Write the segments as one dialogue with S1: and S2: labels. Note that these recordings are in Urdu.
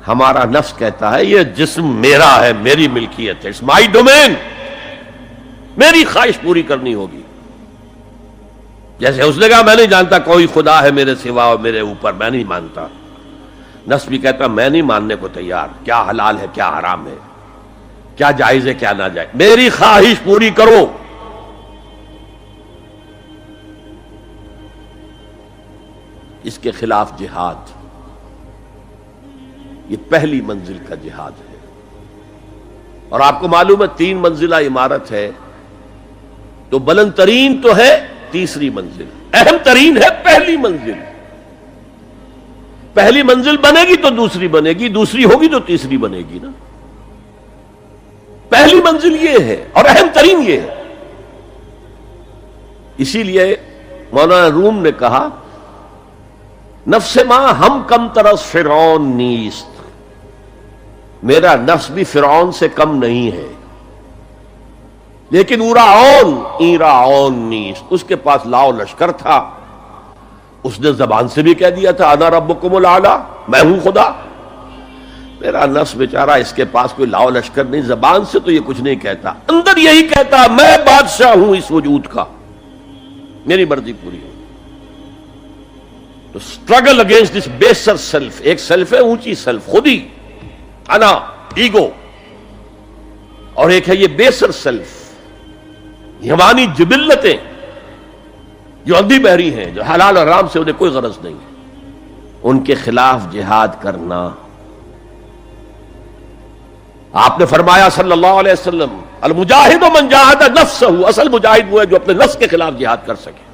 S1: ہمارا نفس کہتا ہے یہ جسم میرا ہے، میری ملکیت ہے، اٹس مائی ڈومین، میری خواہش پوری کرنی ہوگی. جیسے اس نے کہا میں نہیں جانتا کوئی خدا ہے میرے سوا اور میرے اوپر، میں نہیں مانتا. نفس بھی کہتا میں نہیں ماننے کو تیار، کیا حلال ہے کیا حرام ہے، کیا جائز ہے کیا ناجائز، میری خواہش پوری کرو. اس کے خلاف جہاد، یہ پہلی منزل کا جہاد ہے. اور آپ کو معلوم ہے 3 منزلہ عمارت ہے، تو بلند ترین تو ہے تیسری منزل، اہم ترین ہے پہلی منزل. پہلی منزل بنے گی تو دوسری بنے گی، دوسری ہوگی تو تیسری بنے گی نا. پہلی منزل یہ ہے اور اہم ترین یہ ہے. اسی لیے مولانا روم نے کہا نفس ماں ہم کم طرز فرعون نیست، میرا نفس بھی فرعون سے کم نہیں ہے، لیکن ایراون نیست، اس کے پاس لاؤ لشکر تھا، اس نے زبان سے بھی کہہ دیا تھا انا ربکم الاعلی، میں ہوں خدا. میرا نفس بیچارہ اس کے پاس کوئی لاؤ لشکر نہیں، زبان سے تو یہ کچھ نہیں کہتا، اندر یہی کہتا میں بادشاہ ہوں اس وجود کا، میری مرضی پوری ہو. تو اسٹرگل اگینسٹ دس بیسر سیلف، ایک سیلف ہے اونچی سیلف، خودی، انا، ایگو، اور ایک ہے یہ بیسر سیلف، حیوانی جبلتیں جو اندھی بہری ہیں، جو حلال اور حرام سے انہیں کوئی غرض نہیں ہے، ان کے خلاف جہاد کرنا. آپ نے فرمایا صلی اللہ علیہ وسلم المجاہد من جاہد نفسہ، اصل مجاہد وہ ہے جو اپنے نفس کے خلاف جہاد کر سکے.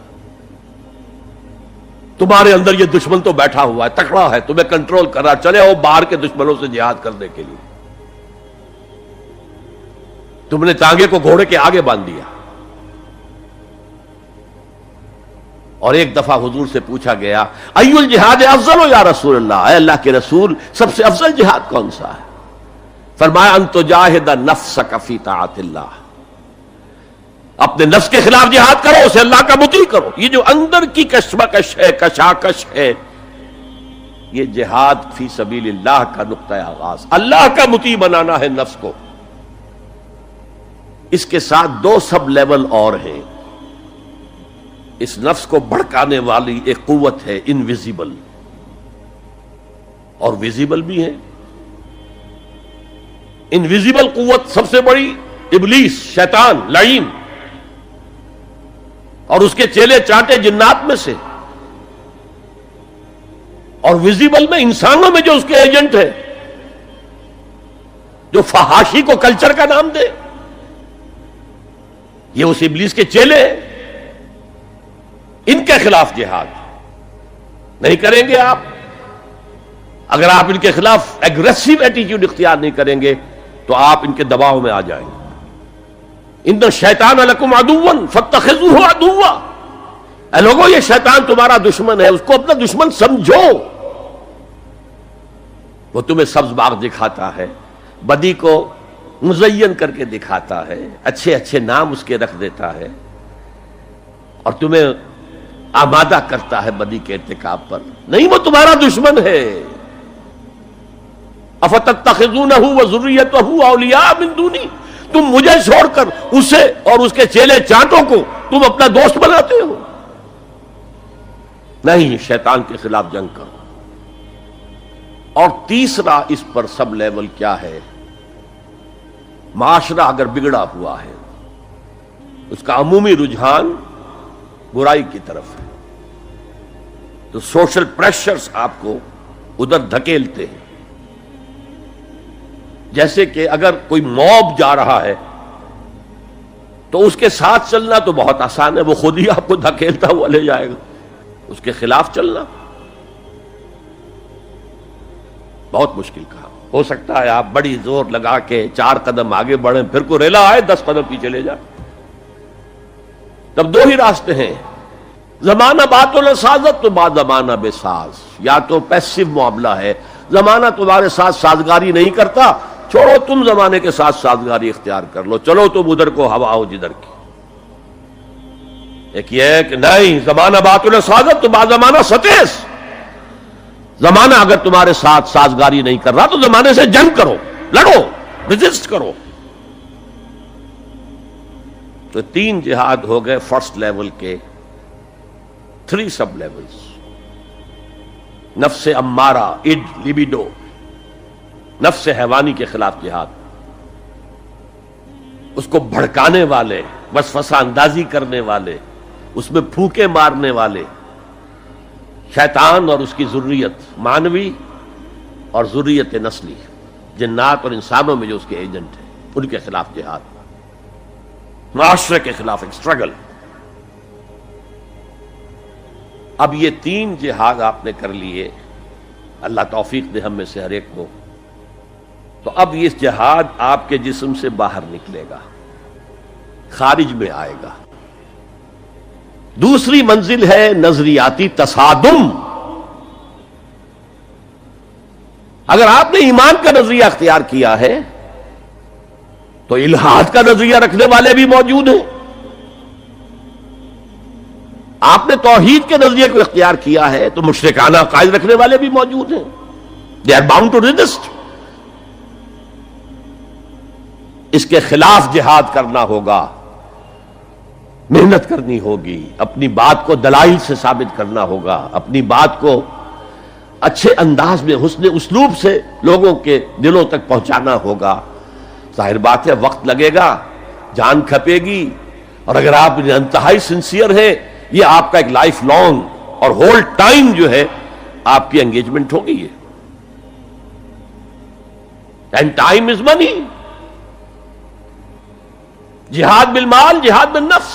S1: تمہارے اندر یہ دشمن تو بیٹھا ہوا ہے، تکڑا ہے، تمہیں کنٹرول کر رہا، چلے آؤ باہر کے دشمنوں سے جہاد کرنے کے لیے. تم نے ٹانگے کو گھوڑے کے آگے باندھ دیا. اور ایک دفعہ حضور سے پوچھا گیا ایو الجہاد افضل یا رسول اللہ، اے اللہ کے رسول سب سے افضل جہاد کون سا ہے؟ فرمایا ان تجاہد نفسک فی طاعت اللہ، اپنے نفس کے خلاف جہاد کرو، اسے اللہ کا مطیع کرو. یہ جو اندر کی کشمکش ہے، کشاکش ہے، یہ جہاد فی سبیل اللہ کا نقطہ آغاز، اللہ کا مطیع بنانا ہے نفس کو. اس کے ساتھ 2 سب لیول اور ہیں. اس نفس کو بھڑکانے والی ایک قوت ہے انویزیبل، اور ویزیبل بھی ہے. انویزیبل قوت سب سے بڑی ابلیس، شیطان، لعین، اور اس کے چیلے چانٹے جنات میں سے. اور ویزیبل میں انسانوں میں جو اس کے ایجنٹ ہیں، جو فحاشی کو کلچر کا نام دے، یہ اس ابلیس کے چیلے ہیں. ان کے خلاف جہاد نہیں کریں گے آپ. اگر آپ ان کے خلاف ایگریسو ایٹیٹیوڈ اختیار نہیں کریں گے تو آپ ان کے دباؤ میں آ جائیں گے. ان الشیطان لکم عدو فاتخذوہ عدوا، اے لوگوں یہ شیطان تمہارا دشمن ہے، اس کو اپنا دشمن سمجھو. وہ تمہیں سبز باغ دکھاتا ہے، بدی کو مزین کر کے دکھاتا ہے، اچھے اچھے نام اس کے رکھ دیتا ہے، اور تمہیں آمادہ کرتا ہے بدی کے ارتکاب پر. نہیں، وہ تمہارا دشمن ہے. افتتخذونہ وذریتہ اولیاء من دونی، تم مجھے چھوڑ کر اسے اور اس کے چیلے چانٹوں کو تم اپنا دوست بناتے ہو. نہیں، شیطان کے خلاف جنگ کرو. اور تیسرا اس پر سب لیول کیا ہے؟ معاشرہ اگر بگڑا ہوا ہے، اس کا عمومی رجحان برائی کی طرف ہے، تو سوشل پریشرز آپ کو ادھر دھکیلتے ہیں. جیسے کہ اگر کوئی موب جا رہا ہے تو اس کے ساتھ چلنا تو بہت آسان ہے، وہ خود ہی آپ کو دھکیلتا ہوا لے جائے گا. اس کے خلاف چلنا بہت مشکل کام. ہو سکتا ہے آپ بڑی زور لگا کے 4 قدم آگے بڑھیں، پھر کوئی ریلا آئے 10 قدم پیچھے لے جائے. تب 2 ہی راستے ہیں، زمانہ بات و سازت تو بعد زمانہ بے ساز. یا تو پیسو معاملہ ہے، زمانہ تمہارے ساتھ سازگاری نہیں کرتا، چھوڑو تم زمانے کے ساتھ سازگاری اختیار کر لو، چلو تم ادھر کو ہوا ہو جدھر کی. ایک یہ ہے کہ نہیں، زمانہ بات و سازت تو بعد زمانہ ستیس، زمانہ اگر تمہارے ساتھ سازگاری نہیں کر رہا تو زمانے سے جنگ کرو، لڑو، ریزسٹ کرو۔ تو 3 جہاد ہو گئے فرسٹ لیول کے، 3 سب لیولز۔ نفس امارہ، اڈ، لیبیڈو، نفس حیوانی کے خلاف جہاد، اس کو بھڑکانے والے، وسوسہ اندازی کرنے والے، اس میں پھونکے مارنے والے، شیطان اور اس کی ذریت مانوی اور ذریت نسلی، جنات اور انسانوں میں جو اس کے ایجنٹ ہیں، ان کے خلاف جہاد، معاشرے کے خلاف ایک اسٹرگل۔ اب یہ 3 جہاد آپ نے کر لیے، اللہ توفیق دے ہم میں سے ہر ایک کو، تو اب یہ جہاد آپ کے جسم سے باہر نکلے گا، خارج میں آئے گا۔ دوسری منزل ہے نظریاتی تصادم۔ اگر آپ نے ایمان کا نظریہ اختیار کیا ہے تو الحاد کا نظریہ رکھنے والے بھی موجود ہیں، آپ نے توحید کے نظریے کو اختیار کیا ہے تو مشرکانہ عقائد رکھنے والے بھی موجود ہیں۔ They are bound to resist. اس کے خلاف جہاد کرنا ہوگا، محنت کرنی ہوگی، اپنی بات کو دلائل سے ثابت کرنا ہوگا، اپنی بات کو اچھے انداز میں حسن اسلوب سے لوگوں کے دلوں تک پہنچانا ہوگا۔ ظاہر بات ہے وقت لگے گا، جان کھپے گی، اور اگر آپ انتہائی سنسیئر ہیں یہ آپ کا ایک لائف لانگ اور ہول ٹائم جو ہے آپ کی انگیجمنٹ ہوگی یہ۔ اینڈ ٹائم از منی۔ جہاد بالمال، جہاد بالنفس۔